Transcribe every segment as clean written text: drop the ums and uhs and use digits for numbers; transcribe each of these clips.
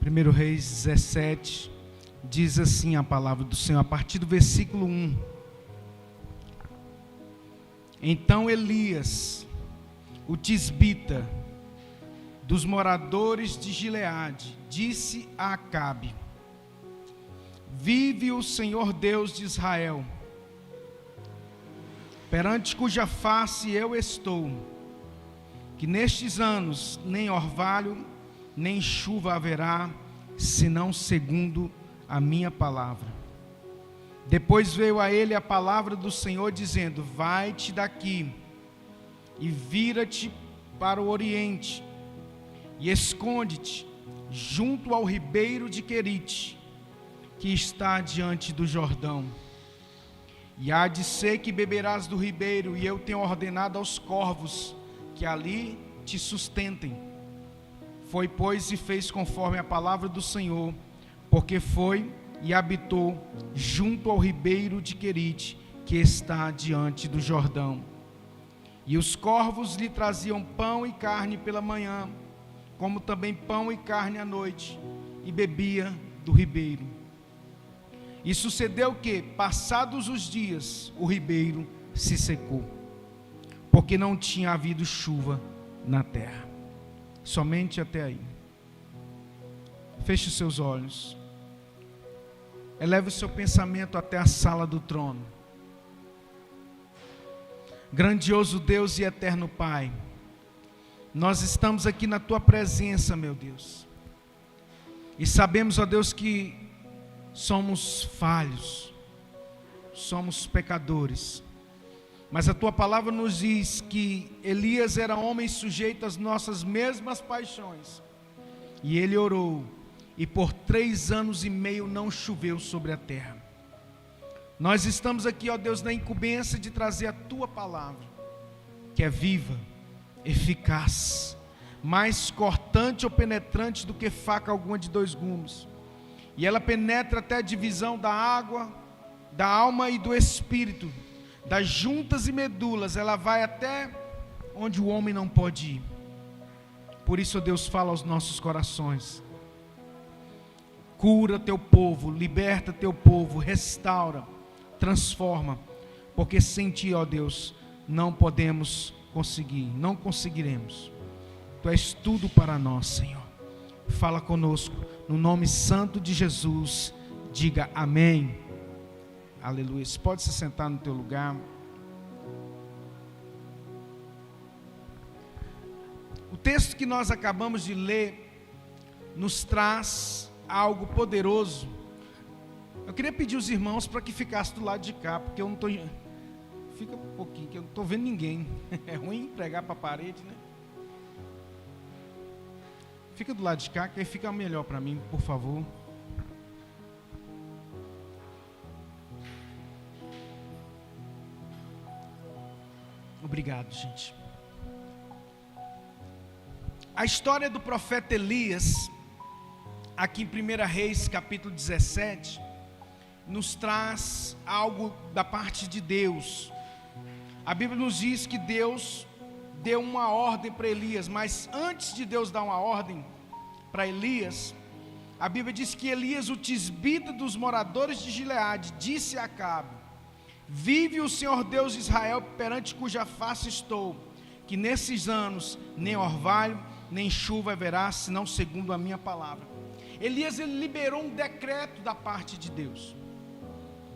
1 Reis 17, diz assim a palavra do Senhor, a partir do versículo 1. Então Elias, o tisbita, dos moradores de Gileade, disse a Acabe: Vive o Senhor Deus de Israel, perante cuja face eu estou, que nestes anos nem orvalho, nem chuva haverá, senão segundo a minha palavra. Depois veio a ele a palavra do Senhor, dizendo: Vai-te daqui, e vira-te para o oriente, e esconde-te junto ao ribeiro de Querite, que está diante do Jordão. E há de ser que beberás do ribeiro, e eu tenho ordenado aos corvos que ali te sustentem. Foi, pois, e fez conforme a palavra do Senhor, porque foi e habitou junto ao ribeiro de Querite, que está diante do Jordão. E os corvos lhe traziam pão e carne pela manhã, como também pão e carne à noite, e bebia do ribeiro. E sucedeu que, passados os dias, o ribeiro se secou, porque não tinha havido chuva na terra. Somente até aí. Feche os seus olhos. Eleve o seu pensamento até a sala do trono. Grandioso Deus e eterno Pai, nós estamos aqui na Tua presença, meu Deus. E sabemos, ó Deus, que somos falhos, somos pecadores. Mas a Tua palavra nos diz que Elias era homem sujeito às nossas mesmas paixões. E ele orou, e por 3 anos e meio não choveu sobre a terra. Nós estamos aqui, ó Deus, na incumbência de trazer a Tua palavra, que é viva, eficaz, mais cortante ou penetrante do que faca alguma de 2 gumes. E ela penetra até a divisão da água, da alma e do espírito, das juntas e medulas. Ela vai até onde o homem não pode ir. Por isso, Deus, fala aos nossos corações. Cura Teu povo, liberta Teu povo, restaura, transforma, porque sem Ti, ó Deus, não podemos conseguir, não conseguiremos. Tu és tudo para nós, Senhor. Fala conosco, no nome santo de Jesus. Diga amém. Aleluia. Você pode se sentar no teu lugar. O texto que nós acabamos de ler nos traz algo poderoso. Eu queria pedir aos irmãos para que ficassem do lado de cá, porque eu não estou... Fica um pouquinho, que eu não estou vendo ninguém. É ruim pregar para a parede, né? Fica do lado de cá, que aí fica melhor para mim, por favor. Obrigado, gente. A história do profeta Elias, aqui em 1 Reis, capítulo 17, nos traz algo da parte de Deus. A Bíblia nos diz que Deus deu uma ordem para Elias, mas antes de Deus dar uma ordem para Elias, a Bíblia diz que Elias, o tisbita dos moradores de Gileade, disse a Acabe: Vive o Senhor Deus de Israel, perante cuja face estou, que nesses anos nem orvalho, nem chuva haverá, senão segundo a minha palavra. Elias, ele liberou um decreto da parte de Deus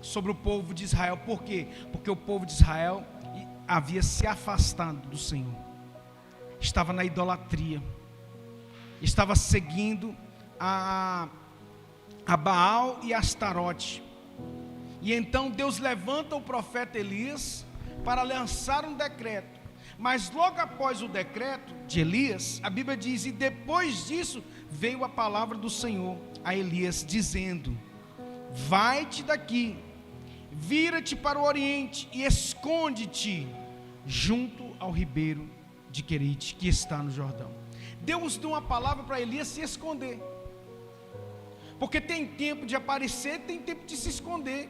sobre o povo de Israel. Por quê? Porque o povo de Israel havia se afastado do Senhor, estava na idolatria, estava seguindo a Baal e Astarote. E então Deus levanta o profeta Elias para lançar um decreto. Mas logo após o decreto de Elias, a Bíblia diz: e depois disso veio a palavra do Senhor a Elias, dizendo: Vai-te daqui, vira-te para o oriente e esconde-te junto ao ribeiro de Querite, que está no Jordão. Deus deu uma palavra para Elias se esconder, porque tem tempo de aparecer, tem tempo de se esconder.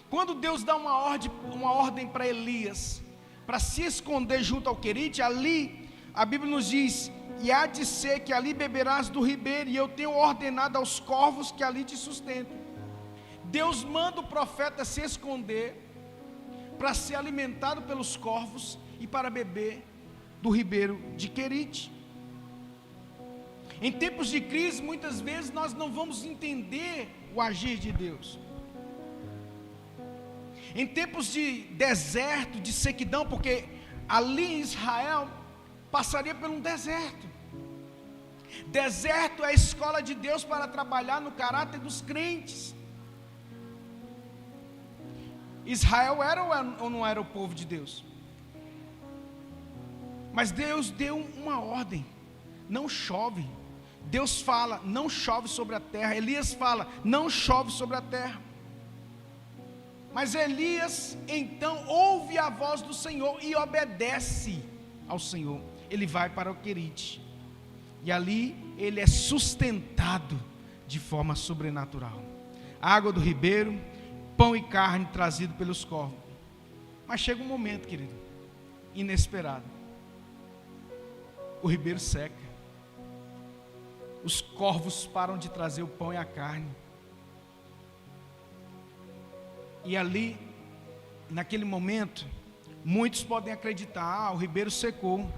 Quando Deus dá uma ordem para Elias, para se esconder junto ao Querite, ali a Bíblia nos diz: e há de ser que ali beberás do ribeiro, e eu tenho ordenado aos corvos que ali te sustentem. Deus manda o profeta se esconder, para ser alimentado pelos corvos, e para beber do ribeiro de Querite. Em tempos de crise, muitas vezes nós não vamos entender o agir de Deus. Em tempos de deserto, de sequidão, porque ali em Israel passaria por um deserto. Deserto é a escola de Deus para trabalhar no caráter dos crentes. Israel era ou não era o povo de Deus? Mas Deus deu uma ordem: não chove. Deus fala, não chove sobre a terra. Elias fala, não chove sobre a terra. Mas Elias então ouve a voz do Senhor e obedece ao Senhor. Ele vai para o Querite, e ali ele é sustentado de forma sobrenatural. Água do ribeiro, pão e carne trazido pelos corvos. Mas chega um momento, querido, inesperado. O ribeiro seca. Os corvos param de trazer o pão e a carne. E ali, naquele momento, muitos podem acreditar: o ribeiro secou.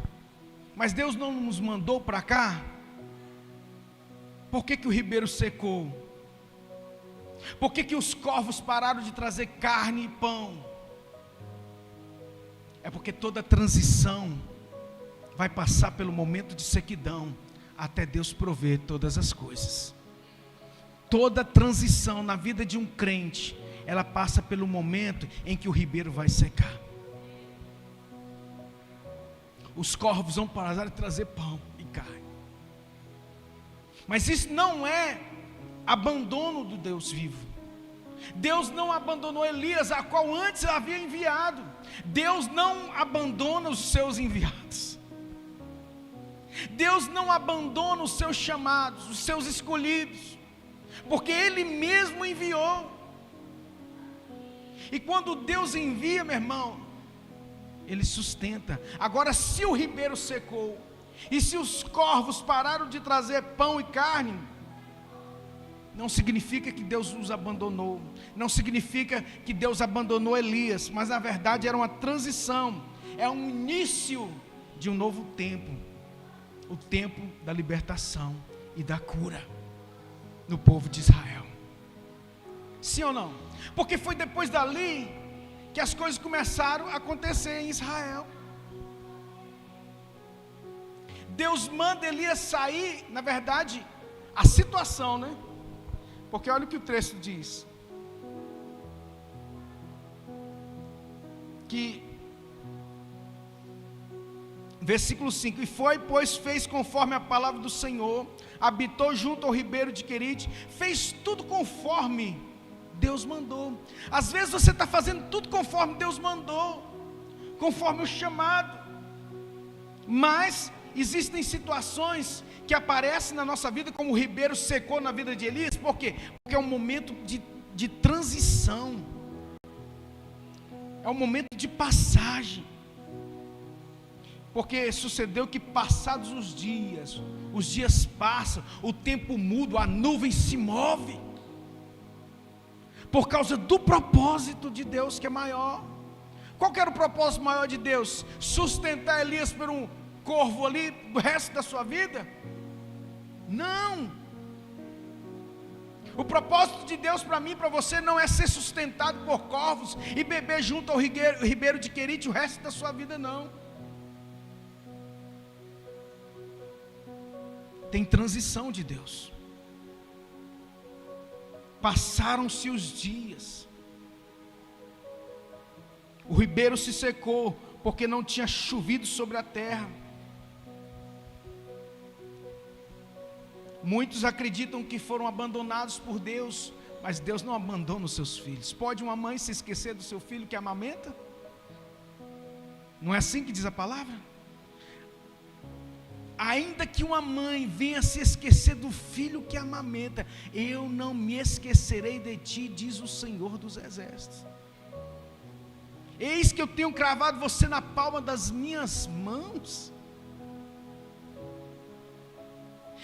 Mas Deus não nos mandou para cá? Por que o ribeiro secou? Por que os corvos pararam de trazer carne e pão? É porque toda transição vai passar pelo momento de sequidão, até Deus prover todas as coisas. Toda transição na vida de um crente, ela passa pelo momento em que o ribeiro vai secar. Os corvos vão parar de trazer pão e carne. Mas isso não é abandono do Deus vivo. Deus não abandonou Elias, a qual antes havia enviado. Deus não abandona os seus enviados. Deus não abandona os seus chamados, os seus escolhidos, porque Ele mesmo enviou. E quando Deus envia, meu irmão, Ele sustenta. Agora, se o ribeiro secou, e se os corvos pararam de trazer pão e carne, não significa que Deus os abandonou, não significa que Deus abandonou Elias, mas na verdade era uma transição, é um início de um novo tempo, o tempo da libertação e da cura no povo de Israel. Sim ou não? Porque foi depois dali que as coisas começaram a acontecer em Israel. Deus manda Elias sair, na verdade, a situação, né? Porque olha o que o texto diz, que versículo 5: e foi, pois fez conforme a palavra do Senhor, habitou junto ao ribeiro de Querite, fez tudo conforme Deus mandou. Às vezes você está fazendo tudo conforme Deus mandou, conforme o chamado, mas existem situações que aparecem na nossa vida, como o ribeiro secou na vida de Elias. Por quê? Porque é um momento de transição, é um momento de passagem. Porque sucedeu que passados os dias passam, o tempo muda, a nuvem se move, por causa do propósito de Deus que é maior. Qual que era o propósito maior de Deus? Sustentar Elias por um corvo ali o resto da sua vida? Não. O propósito de Deus para mim e para você não é ser sustentado por corvos e beber junto ao ribeiro de Querite o resto da sua vida, não. Tem transição de Deus. Passaram-se os dias, o ribeiro se secou, porque não tinha chovido sobre a terra. Muitos acreditam que foram abandonados por Deus, mas Deus não abandona os seus filhos. Pode uma mãe se esquecer do seu filho que amamenta? Não é assim que diz a palavra? Ainda que uma mãe venha se esquecer do filho que amamenta, eu não me esquecerei de ti, diz o Senhor dos Exércitos. Eis que eu tenho cravado você na palma das minhas mãos.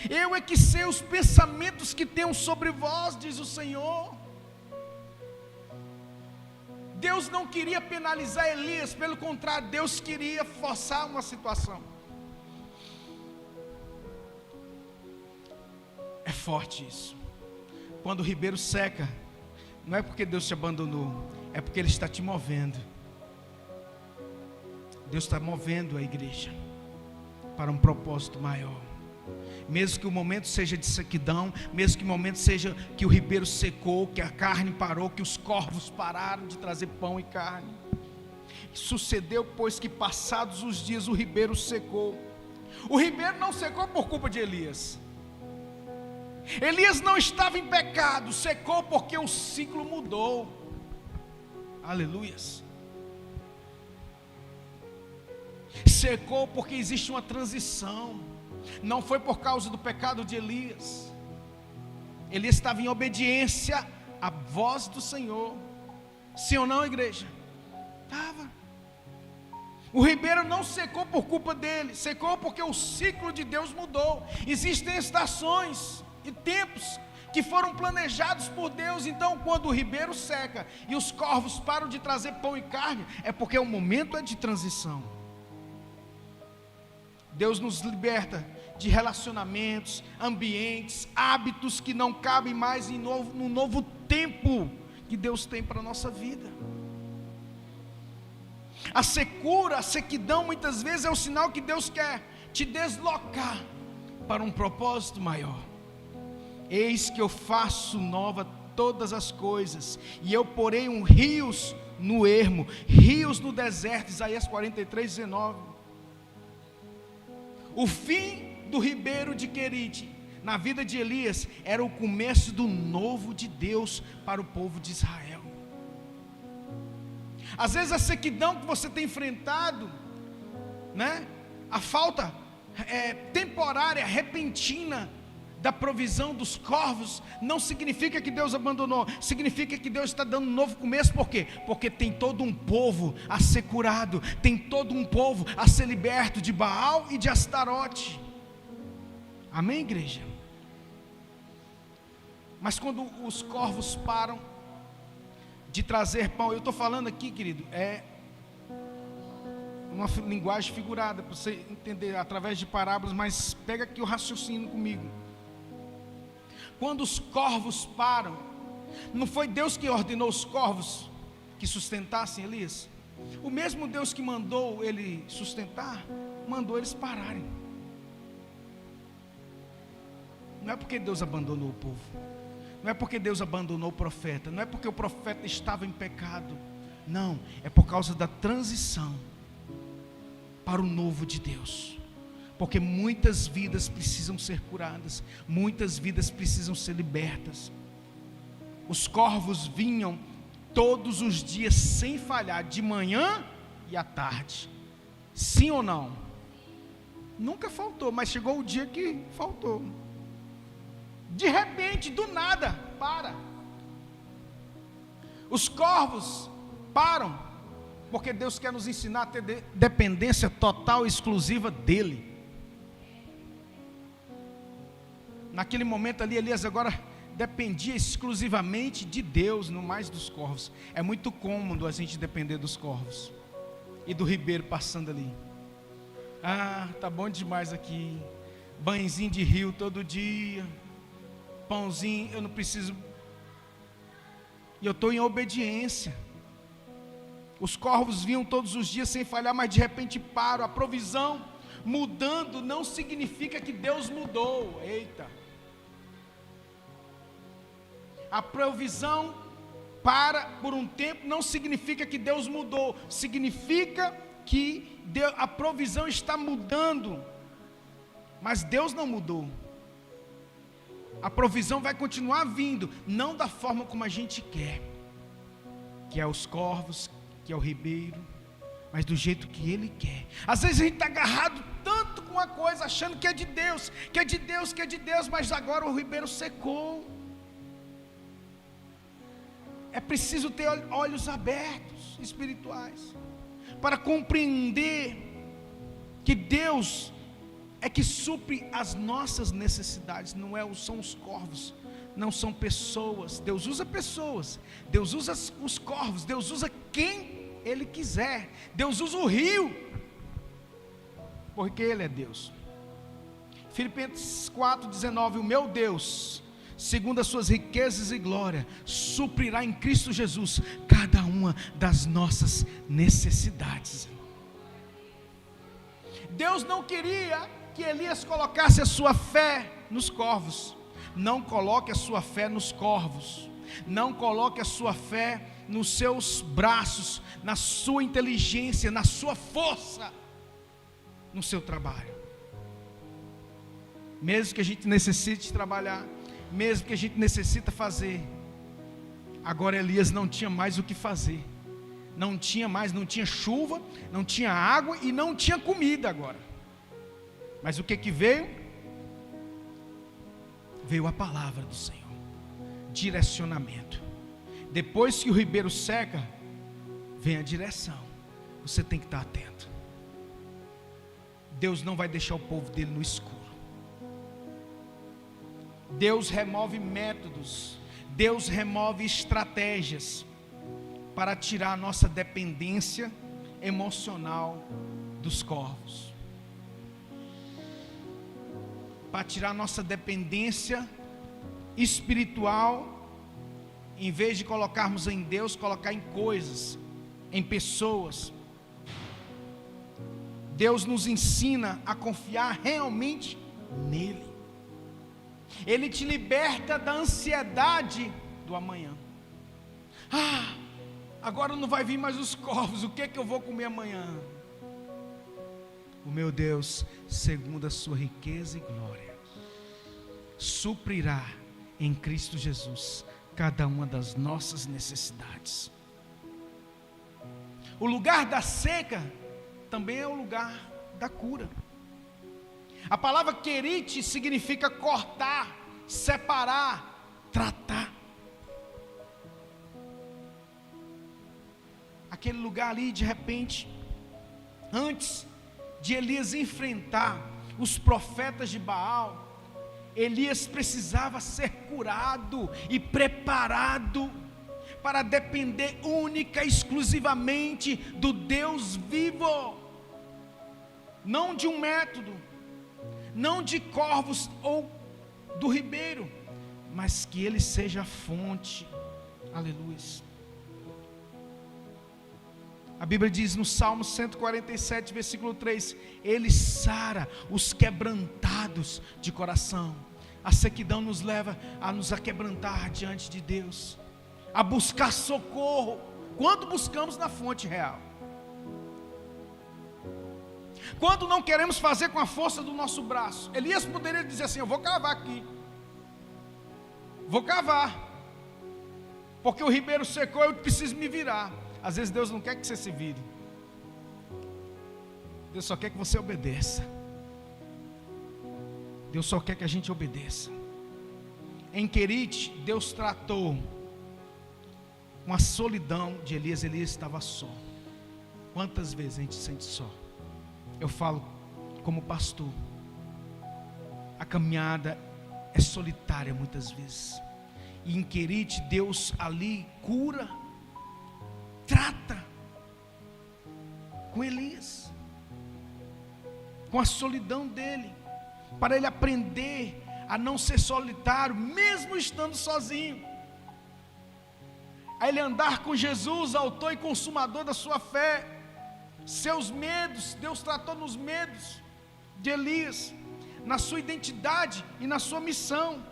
Eu é que sei os pensamentos que tenho sobre vós, diz o Senhor. Deus não queria penalizar Elias, pelo contrário, Deus queria forçar uma situação. É forte isso. Quando o ribeiro seca, não é porque Deus te abandonou, é porque Ele está te movendo. Deus está movendo a igreja para um propósito maior. Mesmo que o momento seja de sequidão, mesmo que o momento seja que o ribeiro secou, que a carne parou, que os corvos pararam de trazer pão e carne. Sucedeu, pois, que passados os dias o ribeiro secou. O ribeiro não secou por culpa de Elias. Elias não estava em pecado, secou porque o ciclo mudou. Aleluias. Secou porque existe uma transição. Não foi por causa do pecado de Elias. Elias estava em obediência à voz do Senhor. Sim ou não, igreja? Estava. O ribeiro não secou por culpa dele, secou porque o ciclo de Deus mudou. Existem estações e tempos que foram planejados por Deus. Então, quando o ribeiro seca e os corvos param de trazer pão e carne, é porque o momento é de transição. Deus nos liberta de relacionamentos, ambientes, hábitos que não cabem mais no novo tempo que Deus tem para a nossa vida. A secura, a sequidão muitas vezes é o sinal que Deus quer te deslocar para um propósito maior. Eis que eu faço nova todas as coisas, e eu porei rios no ermo, rios no deserto. Isaías 43:19. O fim do ribeiro de Querite, na vida de Elias, era o começo do novo de Deus para o povo de Israel. Às vezes a sequidão que você tem enfrentado, né? A falta temporária, repentina da provisão dos corvos, não significa que Deus abandonou, significa que Deus está dando um novo começo. Por quê? Porque tem todo um povo a ser curado, tem todo um povo a ser liberto de Baal e de Astarote. Amém, igreja? Mas quando os corvos param de trazer pão, eu estou falando aqui, querido, é uma linguagem figurada, para você entender através de parábolas, mas pega aqui o raciocínio comigo. Quando os corvos param, não foi Deus que ordenou os corvos que sustentassem Elias? O mesmo Deus que mandou ele sustentar, mandou eles pararem. Não é porque Deus abandonou o povo, não é porque Deus abandonou o profeta, não é porque o profeta estava em pecado, não, é por causa da transição para o novo de Deus. Porque muitas vidas precisam ser curadas, muitas vidas precisam ser libertas. Os corvos vinham todos os dias sem falhar, de manhã e à tarde. Sim ou não? Nunca faltou, mas chegou o dia que faltou. De repente, do nada, para. Os corvos param, porque Deus quer nos ensinar a ter dependência total e exclusiva dEle. Naquele momento ali, Elias agora dependia exclusivamente de Deus, não mais dos corvos. É muito cômodo a gente depender dos corvos e do ribeiro passando ali. Ah, tá bom demais aqui, banhozinho de rio todo dia, pãozinho, eu não preciso. E eu estou em obediência. Os corvos vinham todos os dias sem falhar, mas de repente param. A provisão mudando não significa que Deus mudou. Eita! A provisão para por um tempo não significa que Deus mudou. Significa que a provisão está mudando, mas Deus não mudou. A provisão vai continuar vindo, não da forma como a gente quer, que é os corvos, que é o ribeiro, mas do jeito que Ele quer. Às vezes a gente está agarrado tanto com uma coisa, achando que é de Deus, que é de Deus, que é de Deus, mas agora o ribeiro secou. É preciso ter olhos abertos, espirituais, para compreender que Deus é que supre as nossas necessidades, são os corvos, não são pessoas. Deus usa pessoas, Deus usa os corvos, Deus usa quem Ele quiser, Deus usa o rio, porque Ele é Deus. Filipenses 4,19, o meu Deus, segundo as suas riquezas e glória, suprirá em Cristo Jesus cada uma das nossas necessidades. Deus não queria que Elias colocasse a sua fé nos corvos. Não coloque a sua fé nos corvos, não coloque a sua fé nos seus braços, na sua inteligência, na sua força, no seu trabalho. Mesmo que a gente necessite trabalhar, mesmo que a gente necessita fazer, agora Elias não tinha mais o que fazer, não tinha chuva, não tinha água e não tinha comida agora. Mas o que veio? Veio a palavra do Senhor, direcionamento. Depois que o ribeiro seca, vem a direção. Você tem que estar atento. Deus não vai deixar o povo dele no escuro. Deus remove métodos, Deus remove estratégias para tirar a nossa dependência emocional dos corvos, para tirar a nossa dependência espiritual. Em vez de colocarmos em Deus, colocar em coisas, em pessoas. Deus nos ensina a confiar realmente nele. Ele te liberta da ansiedade do amanhã. Agora não vai vir mais os corvos, o que eu vou comer amanhã? O meu Deus, segundo a sua riqueza e glória, suprirá em Cristo Jesus cada uma das nossas necessidades. O lugar da seca também é o lugar da cura. A palavra querite significa cortar, separar, tratar. Aquele lugar ali, de repente, antes de Elias enfrentar os profetas de Baal, Elias precisava ser curado e preparado para depender única e exclusivamente do Deus vivo, não de um método, não de corvos ou do ribeiro, mas que Ele seja a fonte. Aleluia. A Bíblia diz no Salmo 147, versículo 3: Ele sara os quebrantados de coração. A sequidão nos leva a nos aquebrantar diante de Deus, a buscar socorro, quando buscamos na fonte real. Quando não queremos fazer com a força do nosso braço, Elias poderia dizer assim: eu vou cavar aqui, vou cavar, porque o ribeiro secou, eu preciso me virar. Às vezes Deus não quer que você se vire, Deus só quer que você obedeça. Deus só quer que a gente obedeça. Em Querite, Deus tratou com a solidão de Elias. Elias estava só. Quantas vezes a gente se sente só? Eu falo como pastor, a caminhada é solitária muitas vezes. E em Querite, Deus ali cura, trata com Elias, com a solidão dele, para ele aprender a não ser solitário, mesmo estando sozinho, a ele andar com Jesus, autor e consumador da sua fé. Seus medos, Deus tratou nos medos de Elias, na sua identidade e na sua missão.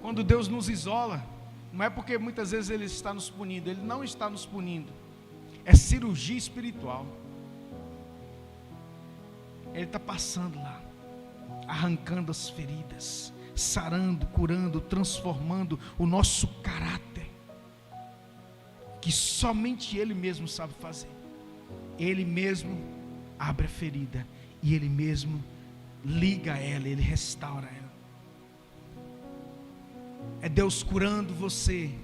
Quando Deus nos isola, não é porque muitas vezes Ele está nos punindo, Ele não está nos punindo, é cirurgia espiritual. Ele está passando lá, arrancando as feridas, sarando, curando, transformando o nosso caráter, que somente Ele mesmo sabe fazer. Ele mesmo abre a ferida e Ele mesmo liga ela, Ele restaura ela. É Deus curando você,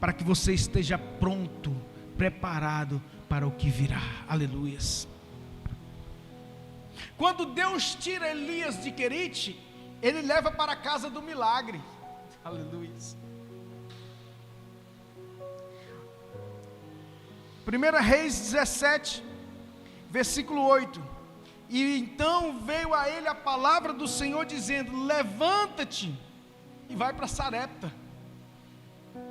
para que você esteja pronto, preparado para o que virá. Aleluias. Quando Deus tira Elias de Querite, Ele leva para a casa do milagre. Aleluia. 1 Reis 17, versículo 8. E então veio a ele a palavra do Senhor dizendo: levanta-te e vai para Sarepta,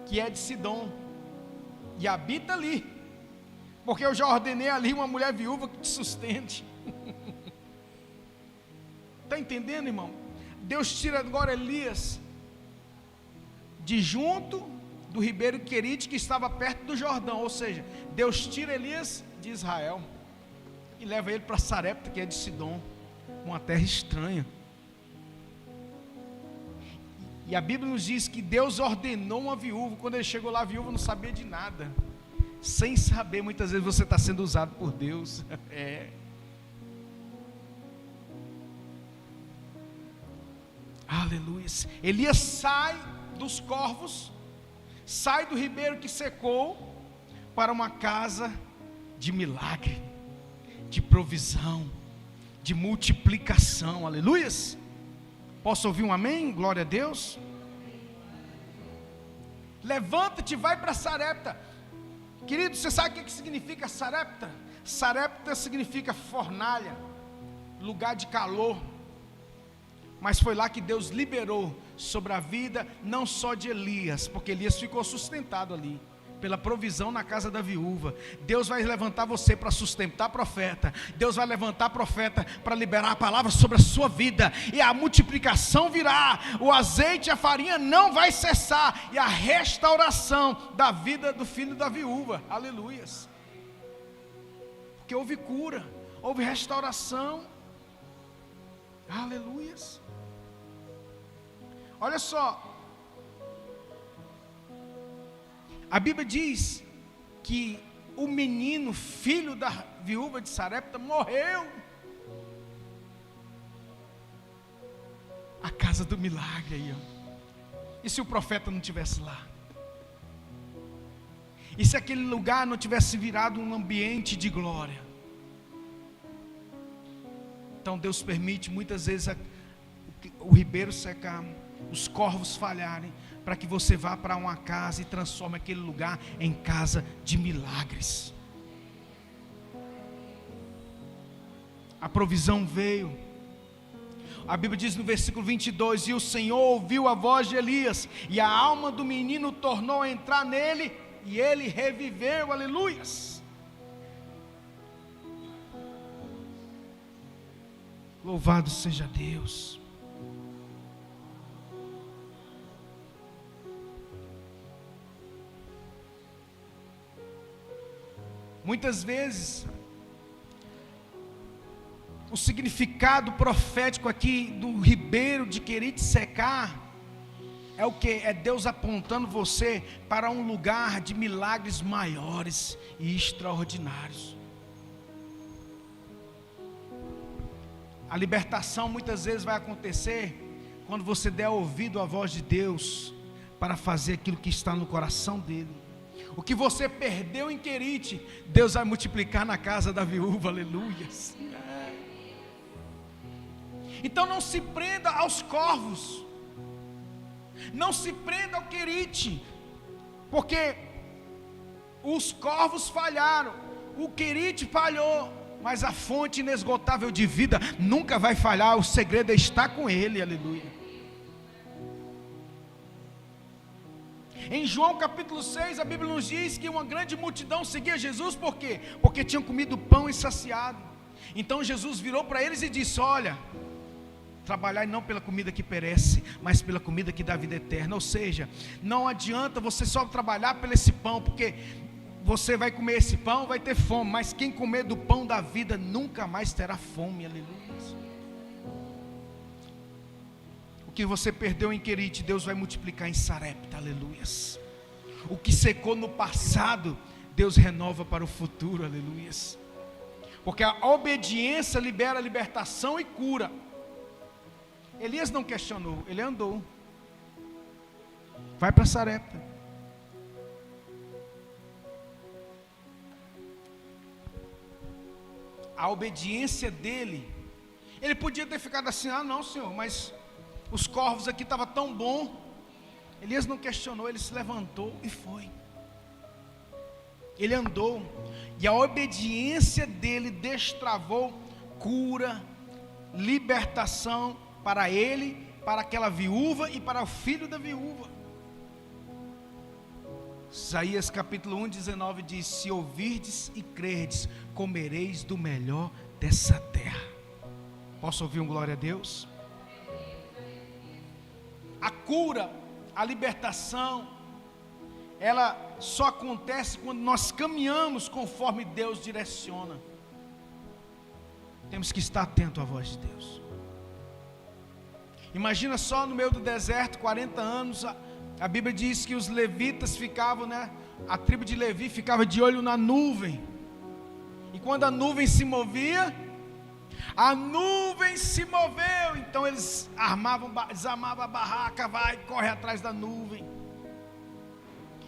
que é de Sidom, e habita ali, porque eu já ordenei ali uma mulher viúva que te sustente. Está entendendo, irmão? Deus tira agora Elias de junto do ribeiro Querite, que estava perto do Jordão, ou seja, Deus tira Elias de Israel e leva ele para Sarepta, que é de Sidom, uma terra estranha. E a Bíblia nos diz que Deus ordenou uma viúva. Quando ele chegou lá, a viúva não sabia de nada. Sem saber, muitas vezes você está sendo usado por Deus. Aleluia. Elias sai dos corvos, sai do ribeiro que secou, para uma casa de milagre, de provisão, de multiplicação. Aleluias. Posso ouvir um amém? Glória a Deus. Levanta-te e vai para Sarepta. Querido, você sabe o que significa Sarepta? Sarepta significa fornalha, lugar de calor. Mas foi lá que Deus liberou sobre a vida, não só de Elias, porque Elias ficou sustentado ali, pela provisão na casa da viúva. Deus vai levantar você para sustentar profeta. Deus vai levantar profeta para liberar a palavra sobre a sua vida, e a multiplicação virá, o azeite e a farinha não vai cessar, e a restauração da vida do filho da viúva. Aleluias. Porque houve cura, houve restauração. Aleluias. Olha só, a Bíblia diz que o menino, filho da viúva de Sarepta, morreu. A casa do milagre aí, ó. E se o profeta não estivesse lá? E se aquele lugar não tivesse virado um ambiente de glória? Então Deus permite muitas vezes o ribeiro secar, os corvos falharem, para que você vá para uma casa e transforme aquele lugar em casa de milagres. A provisão veio. A Bíblia diz no versículo 22: e o Senhor ouviu a voz de Elias, e a alma do menino tornou a entrar nele, e ele reviveu. Aleluias. Louvado seja Deus. Muitas vezes, o significado profético aqui do ribeiro de Querite secar é o que? É Deus apontando você para um lugar de milagres maiores e extraordinários. A libertação muitas vezes vai acontecer quando você der ouvido à voz de Deus para fazer aquilo que está no coração dele. O que você perdeu em Querite, Deus vai multiplicar na casa da viúva. Aleluias. Então não se prenda aos corvos, não se prenda ao Querite, porque os corvos falharam, o Querite falhou, mas a fonte inesgotável de vida nunca vai falhar. O segredo é estar com Ele. Aleluia. Em João capítulo 6, a Bíblia nos diz que uma grande multidão seguia Jesus. Por quê? Porque tinham comido pão e saciado. Então Jesus virou para eles e disse: olha, trabalhai não pela comida que perece, mas pela comida que dá vida eterna. Ou seja, não adianta você só trabalhar por esse pão, porque você vai comer esse pão, vai ter fome, mas quem comer do pão da vida nunca mais terá fome. Aleluia. O que você perdeu em Querite, Deus vai multiplicar em Sarepta. Aleluias. O que secou no passado, Deus renova para o futuro. Aleluias. Porque a obediência libera libertação e cura. Elias não questionou, ele andou. Vai para Sarepta. A obediência dele Ele podia ter ficado assim: ah não, Senhor, mas os corvos aqui estavam tão bom. Elias não questionou, ele se levantou e foi. Ele andou, e a obediência dele destravou cura, libertação para ele, para aquela viúva e para o filho da viúva. Isaías capítulo 1:19 diz: se ouvirdes e crerdes, comereis do melhor dessa terra. Posso ouvir um glória a Deus? A cura, a libertação, ela só acontece quando nós caminhamos conforme Deus direciona. Temos que estar atento à voz de Deus. Imagina só, no meio do deserto, 40 anos, a Bíblia diz que os levitas ficavam, a tribo de Levi ficava de olho na nuvem, e quando a nuvem se moveu, então eles desarmavam a barraca, corre atrás da nuvem.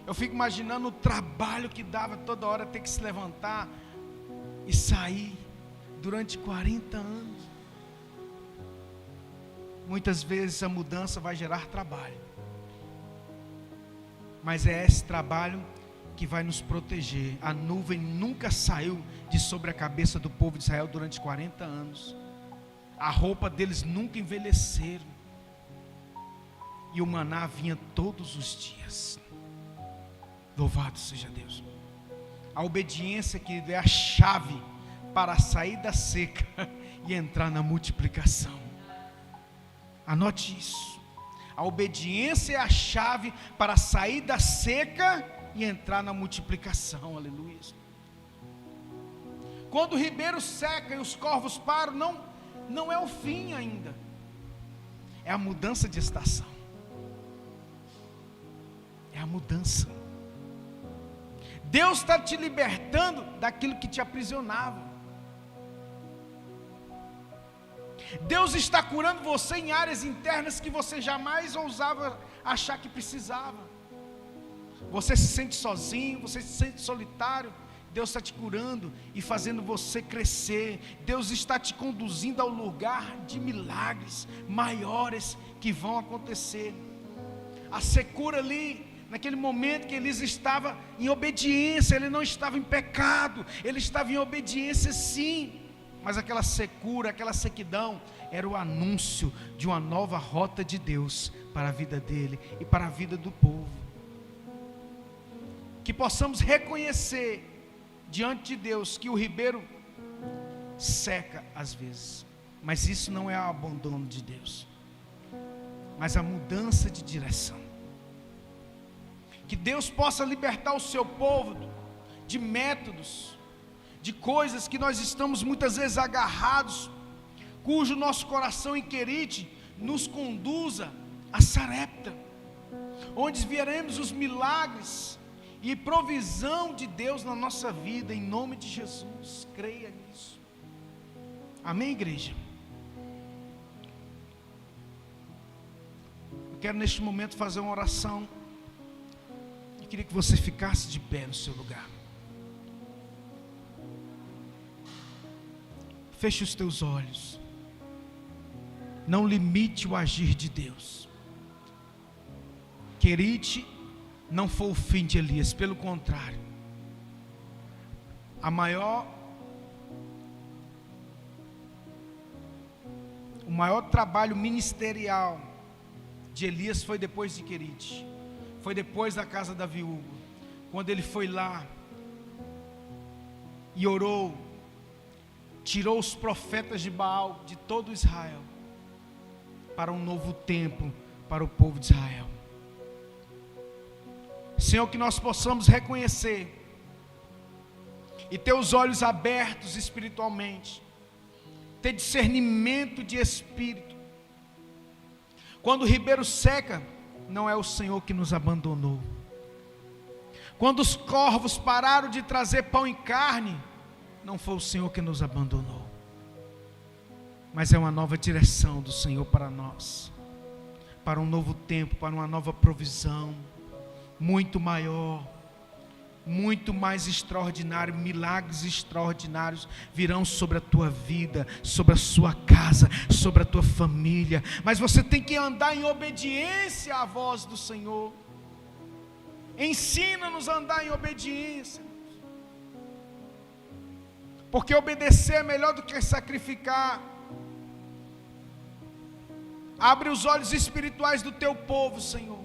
Eu fico imaginando o trabalho que dava toda hora ter que se levantar e sair durante 40 anos. Muitas vezes a mudança vai gerar trabalho, mas é esse trabalho que vai nos proteger. A nuvem nunca saiu de sobre a cabeça do povo de Israel durante 40 anos. A roupa deles nunca envelheceram, e o maná vinha todos os dias. Louvado seja Deus. A obediência, querido, é a chave para sair da seca e entrar na multiplicação. Anote isso. A obediência é a chave para sair da seca e entrar na multiplicação. Aleluia. Quando o ribeiro seca e os corvos param, não é o fim ainda, é a mudança de estação. É a mudança. Deus está te libertando daquilo que te aprisionava. Deus está curando você em áreas internas que você jamais ousava achar que precisava. Você se sente sozinho, você se sente solitário. Deus está te curando e fazendo você crescer. Deus está te conduzindo ao lugar de milagres maiores que vão acontecer. A secura ali, naquele momento que Elias estava em obediência, ele não estava em pecado, ele estava em obediência sim. Mas aquela secura, aquela sequidão, era o anúncio de uma nova rota de Deus para a vida dele e para a vida do povo. Que possamos reconhecer diante de Deus que o ribeiro seca às vezes, mas isso não é o abandono de Deus, mas a mudança de direção. Que Deus possa libertar o seu povo de métodos, de coisas que nós estamos muitas vezes agarrados, cujo nosso coração inquirite nos conduza a Sarepta, onde veremos os milagres e provisão de Deus na nossa vida, em nome de Jesus. Creia nisso. Amém, igreja? Eu quero neste momento fazer uma oração, e queria que você ficasse de pé no seu lugar. Feche os teus olhos. Não limite o agir de Deus. Querite não foi o fim de Elias, pelo contrário. O maior trabalho ministerial de Elias foi depois de Querite. Foi depois da casa da viúva, quando ele foi lá e orou, tirou os profetas de Baal de todo Israel, para um novo tempo para o povo de Israel. Senhor, que nós possamos reconhecer e ter os olhos abertos espiritualmente, ter discernimento de espírito. Quando o ribeiro seca, não é o Senhor que nos abandonou. Quando os corvos pararam de trazer pão e carne, não foi o Senhor que nos abandonou, mas é uma nova direção do Senhor para nós, para um novo tempo, para uma nova provisão muito maior, muito mais extraordinário, milagres extraordinários virão sobre a tua vida, sobre a sua casa, sobre a tua família. Mas você tem que andar em obediência à voz do Senhor. Ensina-nos a andar em obediência, porque obedecer é melhor do que sacrificar. Abre os olhos espirituais do teu povo, Senhor.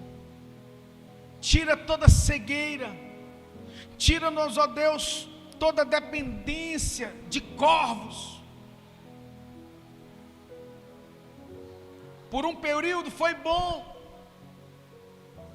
Tira toda cegueira. Tira-nos, ó Deus, toda dependência de corvos. Por um período foi bom,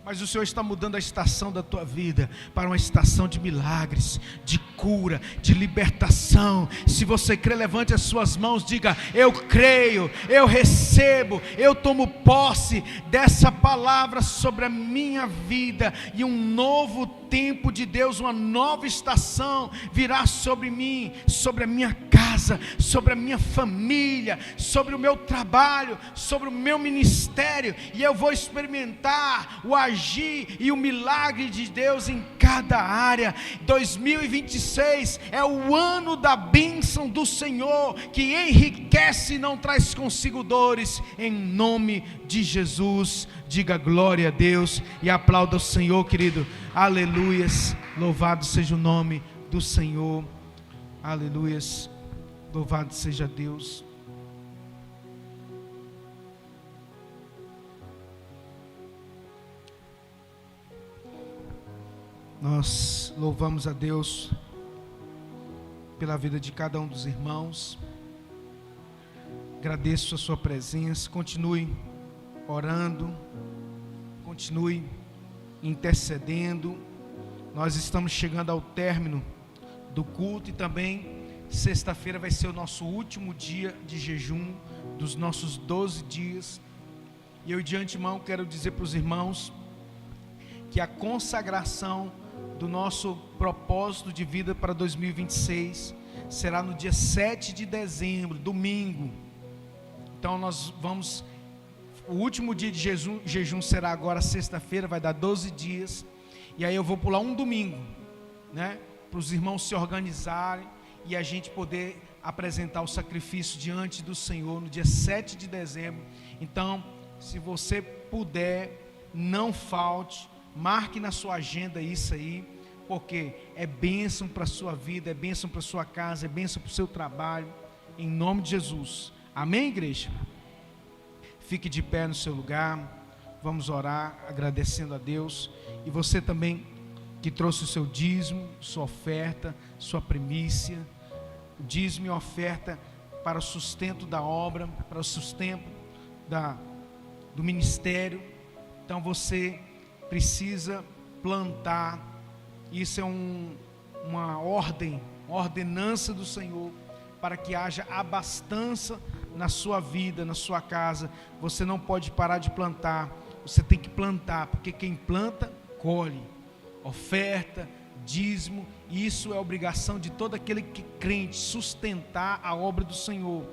mas o Senhor está mudando a estação da tua vida para uma estação de milagres, de cura, de libertação. Se você crê, levante as suas mãos, diga: eu creio, eu recebo, eu tomo posse dessa palavra sobre a minha vida, e um novo tempo de Deus, uma nova estação virá sobre mim, sobre a minha casa, sobre a minha família, sobre o meu trabalho, sobre o meu ministério, e eu vou experimentar o agir e o milagre de Deus em cada área. 2026 é o ano da bênção do Senhor, que enriquece e não traz consigo dores, em nome de Jesus. Diga glória a Deus e aplauda o Senhor, querido. Aleluias, louvado seja o nome do Senhor. Aleluias, louvado seja Deus. Nós louvamos a Deus pela vida de cada um dos irmãos. Agradeço a sua presença. Continue orando, continue intercedendo. Nós estamos chegando ao término do culto, e também sexta-feira vai ser o nosso último dia de jejum dos nossos 12 dias. E eu de antemão quero dizer para os irmãos que a consagração do nosso propósito de vida para 2026 será no dia 7 de dezembro, domingo. Então nós vamos, o último dia de jejum será agora sexta-feira, vai dar 12 dias, e aí eu vou pular um domingo, né, para os irmãos se organizarem e a gente poder apresentar o sacrifício diante do Senhor no dia 7 de dezembro. Então, se você puder, não falte, marque na sua agenda isso aí, porque é bênção para a sua vida, é bênção para a sua casa, é bênção para o seu trabalho, em nome de Jesus. Amém, igreja? Fique de pé no seu lugar, vamos orar agradecendo a Deus. E você também que trouxe o seu dízimo, sua oferta, sua primícia, o dízimo e oferta para o sustento da obra, para o sustento do ministério. Então você precisa plantar. Isso é uma ordem, uma ordenança do Senhor, para que haja abastança na sua vida, na sua casa. Você não pode parar de plantar, você tem que plantar, porque quem planta, colhe. Oferta, dízimo, isso é obrigação de todo aquele que crente, sustentar a obra do Senhor.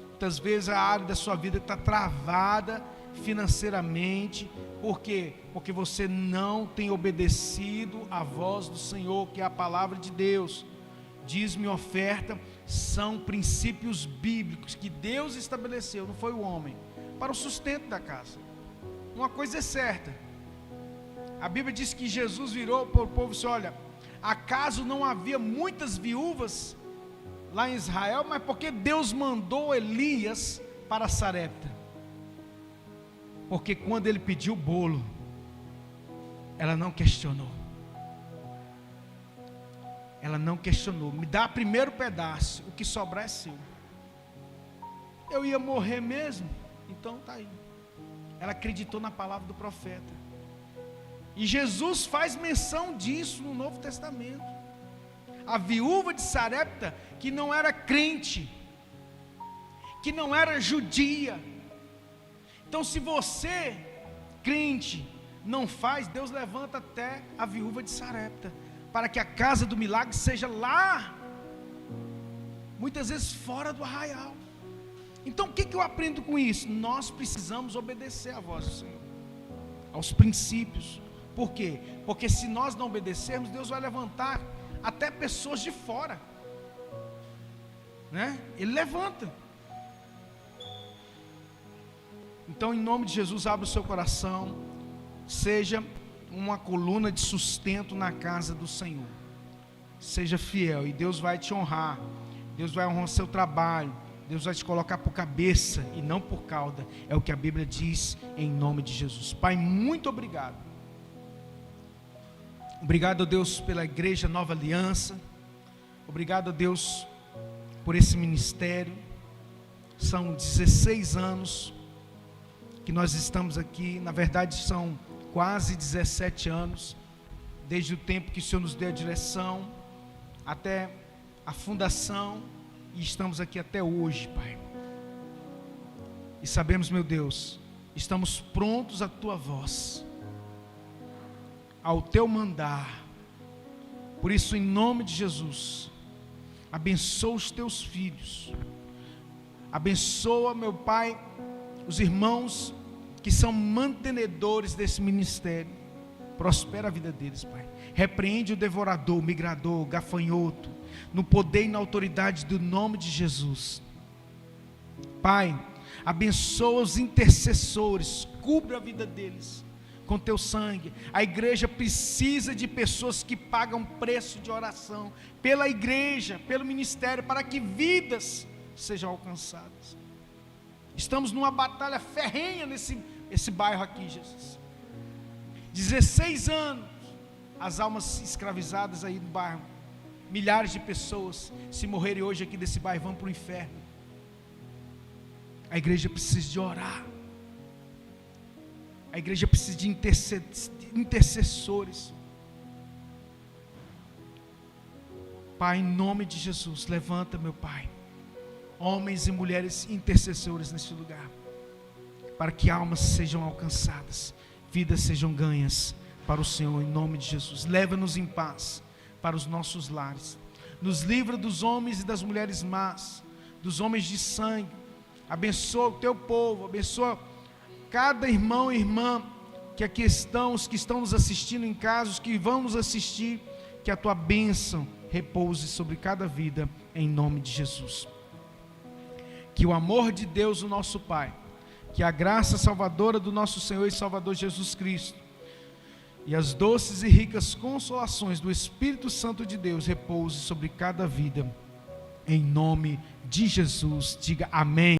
Muitas vezes a área da sua vida está travada financeiramente. Por quê? Porque você não tem obedecido à voz do Senhor, que é a palavra de Deus. Dízimo e oferta são princípios bíblicos que Deus estabeleceu, não foi o homem, para o sustento da casa. Uma coisa é certa, a Bíblia diz que Jesus virou para o povo e disse: olha, acaso não havia muitas viúvas lá em Israel? Mas porque Deus mandou Elias para Sarepta? Porque quando ele pediu o bolo, ela não questionou. Ela não questionou. Me dá primeiro pedaço, o que sobrar é seu. Eu ia morrer mesmo, então tá aí. Ela acreditou na palavra do profeta. E Jesus faz menção disso no Novo Testamento. A viúva de Sarepta, que não era crente, que não era judia. Então, se você, crente, não faz, Deus levanta até a viúva de Sarepta, para que a casa do milagre seja lá, muitas vezes fora do arraial. Então, o que eu aprendo com isso? Nós precisamos obedecer à voz do Senhor, aos princípios, Por quê? Porque se nós não obedecermos, Deus vai levantar até pessoas de fora, né? Ele levanta. Então, em nome de Jesus, abra o seu coração, seja uma coluna de sustento na casa do Senhor, seja fiel, e Deus vai te honrar, Deus vai honrar o seu trabalho, Deus vai te colocar por cabeça e não por cauda, é o que a Bíblia diz, em nome de Jesus. Pai, muito obrigado. Obrigado, Deus, pela Igreja Nova Aliança. Obrigado, Deus, por esse ministério. São 16 anos que nós estamos aqui. Na verdade, são quase 17 anos, desde o tempo que o Senhor nos deu a direção, até a fundação, e estamos aqui até hoje, Pai. E sabemos, meu Deus, estamos prontos à Tua voz, ao Teu mandar. Por isso, em nome de Jesus, abençoa os Teus filhos, abençoa, meu Pai, os irmãos que são mantenedores desse ministério. Prospera a vida deles, Pai. Repreende o devorador, o migrador, o gafanhoto, no poder e na autoridade do nome de Jesus. Pai, abençoa os intercessores, cubra a vida deles com Teu sangue. A igreja precisa de pessoas que pagam preço de oração pela igreja, pelo ministério, para que vidas sejam alcançadas. Estamos numa batalha ferrenha nesse bairro aqui, Jesus. 16 anos, as almas escravizadas aí no bairro. Milhares de pessoas, se morrerem hoje aqui desse bairro, vão para o inferno. A igreja precisa de orar. A igreja precisa de intercessores. Pai, em nome de Jesus, levanta, meu Pai, homens e mulheres intercessores neste lugar, para que almas sejam alcançadas, vidas sejam ganhas para o Senhor, em nome de Jesus. Leva-nos em paz para os nossos lares, nos livra dos homens e das mulheres más, dos homens de sangue. Abençoa o Teu povo, abençoa cada irmão e irmã que aqui estão, os que estão nos assistindo em casa, os que vão nos assistir, que a Tua bênção repouse sobre cada vida, em nome de Jesus. Que o amor de Deus, o nosso Pai, que a graça salvadora do nosso Senhor e Salvador Jesus Cristo, e as doces e ricas consolações do Espírito Santo de Deus repouse sobre cada vida, em nome de Jesus. Diga amém.